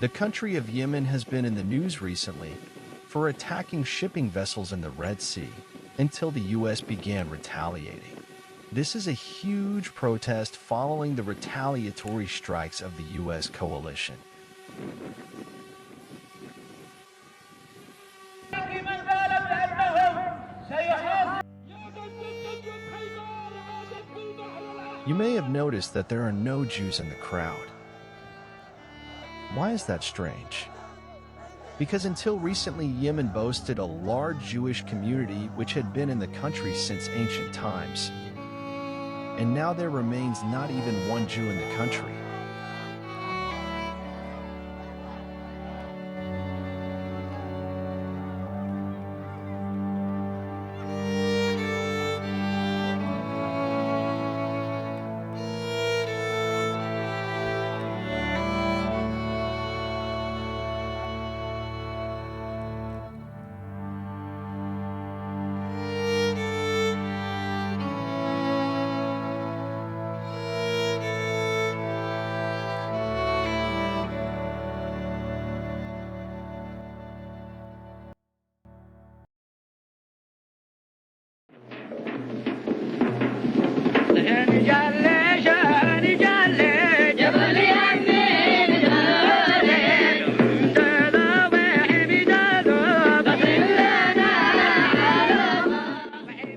The country of Yemen has been in the news recently for attacking shipping vessels in the Red Sea until the U.S. began retaliating. This is a huge protest following the retaliatory strikes of the U.S. coalition. You may have noticed that there are no Jews in the crowd. Why is that strange? Because until recently, Yemen boasted a large Jewish community which had been in the country since ancient times. And now there remains not even one Jew in the country.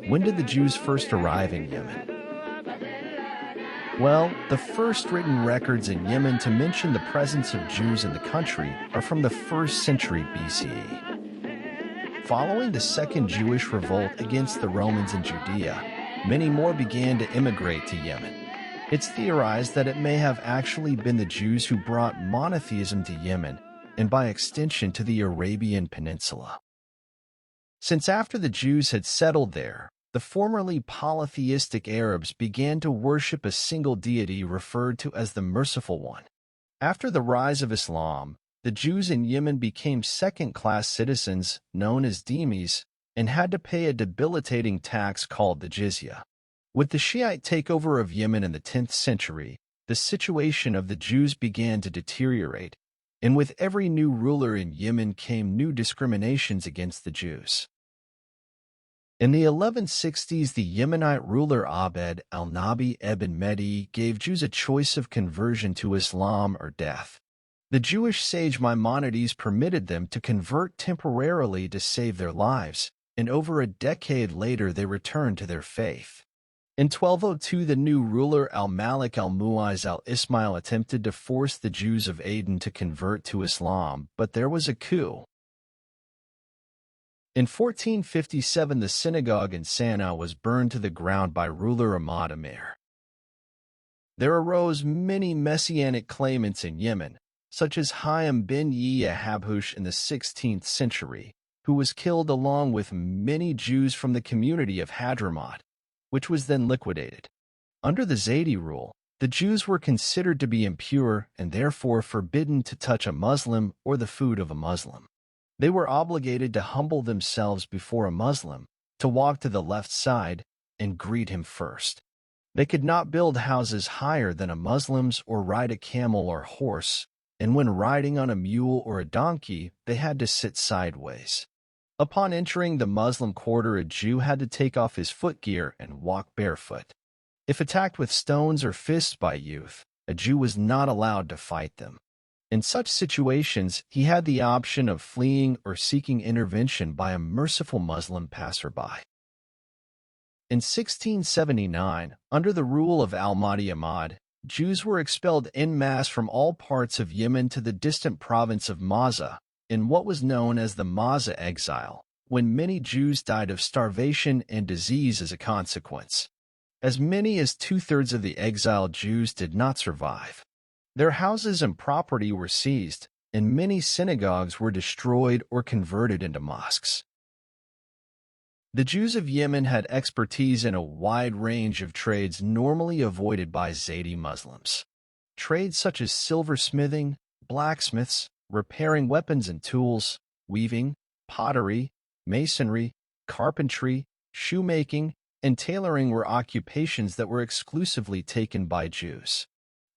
When did the Jews first arrive in Yemen? Well, the first written records in Yemen to mention the presence of Jews in the country are from the 1st century BCE. Following the Second Jewish Revolt against the Romans in Judea, many more began to immigrate to Yemen. It's theorized that it may have actually been the Jews who brought monotheism to Yemen, and by extension to the Arabian Peninsula. Since after the Jews had settled there, the formerly polytheistic Arabs began to worship a single deity referred to as the Merciful One. After the rise of Islam, the Jews in Yemen became second-class citizens, known as dhimmis, and had to pay a debilitating tax called the jizya. With the Shiite takeover of Yemen in the 10th century, the situation of the Jews began to deteriorate, and with every new ruler in Yemen came new discriminations against the Jews. In the 1160s, the Yemenite ruler Abd al-Nabi ibn Mehdi gave Jews a choice of conversion to Islam or death. The Jewish sage Maimonides permitted them to convert temporarily to save their lives, and over a decade later they returned to their faith. In 1202, the new ruler al-Malik al-Mu'izz al-Ismail attempted to force the Jews of Aden to convert to Islam, but there was a coup. In 1457, the synagogue in Sana'a was burned to the ground by ruler Ahmad Amir. There arose many messianic claimants in Yemen, such as Hayam bin Yahya Habhush in the 16th century, who was killed along with many Jews from the community of Hadramaut, which was then liquidated. Under the Zaydi rule, the Jews were considered to be impure and therefore forbidden to touch a Muslim or the food of a Muslim. They were obligated to humble themselves before a Muslim, to walk to the left side, and greet him first. They could not build houses higher than a Muslim's or ride a camel or horse, and when riding on a mule or a donkey, they had to sit sideways. Upon entering the Muslim quarter, a Jew had to take off his footgear and walk barefoot. If attacked with stones or fists by youth, a Jew was not allowed to fight them. In such situations, he had the option of fleeing or seeking intervention by a merciful Muslim passerby. In 1679, under the rule of al-Mahdi Ahmad, Jews were expelled en masse from all parts of Yemen to the distant province of Maza, in what was known as the Maza exile, when many Jews died of starvation and disease as a consequence. As many as 2/3 of the exiled Jews did not survive. Their houses and property were seized, and many synagogues were destroyed or converted into mosques. The Jews of Yemen had expertise in a wide range of trades normally avoided by Zaydi Muslims. Trades such as silversmithing, blacksmiths, repairing weapons and tools, weaving, pottery, masonry, carpentry, shoemaking, and tailoring were occupations that were exclusively taken by Jews.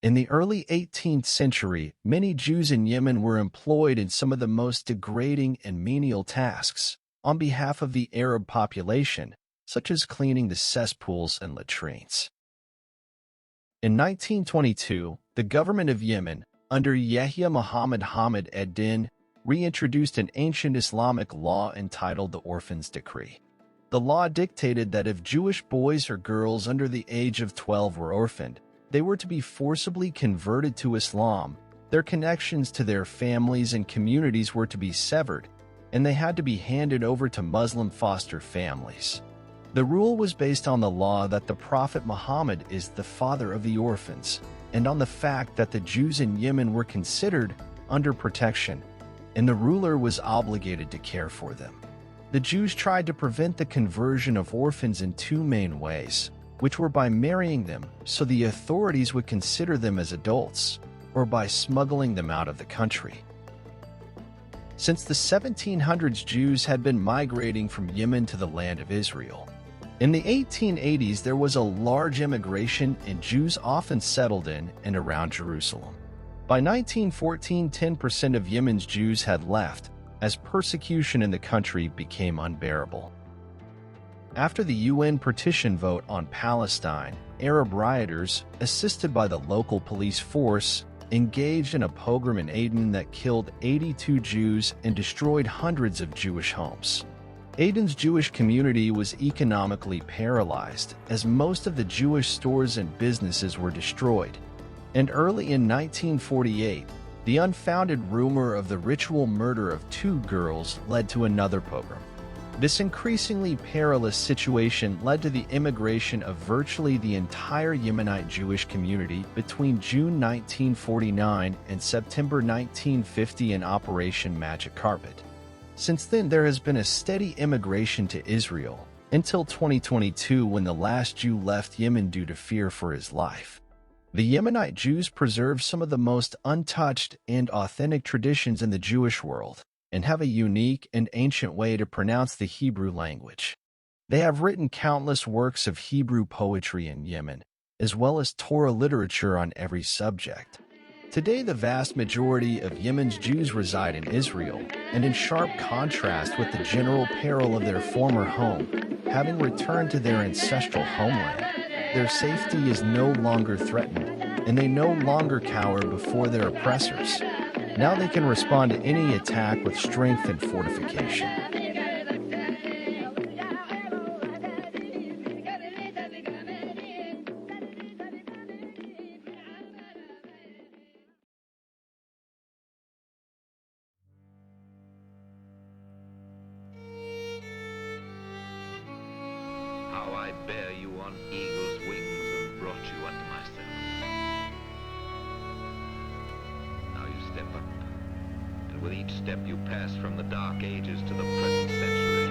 In the early 18th century, many Jews in Yemen were employed in some of the most degrading and menial tasks on behalf of the Arab population, such as cleaning the cesspools and latrines. In 1922, the government of Yemen, under Yahya Muhammad Hamid ad-Din, reintroduced an ancient Islamic law entitled the Orphans' Decree. The law dictated that if Jewish boys or girls under the age of 12 were orphaned, they were to be forcibly converted to Islam, their connections to their families and communities were to be severed, and they had to be handed over to Muslim foster families. The rule was based on the law that the Prophet Muhammad is the father of the orphans, and on the fact that the Jews in Yemen were considered under protection, and the ruler was obligated to care for them. The Jews tried to prevent the conversion of orphans in two main ways, which were by marrying them so the authorities would consider them as adults, or by smuggling them out of the country. Since the 1700s, Jews had been migrating from Yemen to the land of Israel. In the 1880s, there was a large immigration and Jews often settled in and around Jerusalem. By 1914, 10% of Yemen's Jews had left, as persecution in the country became unbearable. After the UN partition vote on Palestine, Arab rioters, assisted by the local police force, engaged in a pogrom in Aden that killed 82 Jews and destroyed hundreds of Jewish homes. Aden's Jewish community was economically paralyzed, as most of the Jewish stores and businesses were destroyed. And early in 1948, the unfounded rumor of the ritual murder of 2 girls led to another pogrom. This increasingly perilous situation led to the immigration of virtually the entire Yemenite Jewish community between June 1949 and September 1950 in Operation Magic Carpet. Since then, there has been a steady immigration to Israel, until 2022 when the last Jew left Yemen due to fear for his life. The Yemenite Jews preserve some of the most untouched and authentic traditions in the Jewish world, and have a unique and ancient way to pronounce the Hebrew language. They have written countless works of Hebrew poetry in Yemen, as well as Torah literature on every subject. Today, the vast majority of Yemen's Jews reside in Israel, and in sharp contrast with the general peril of their former home, having returned to their ancestral homeland, their safety is no longer threatened, and they no longer cower before their oppressors. Now they can respond to any attack with strength and fortification. How I bear you on eagle's wings and brought you unto myself. Now you step up, and with each step you pass from the dark ages to the present century.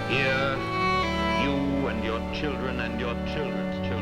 Here, you and your children and your children's children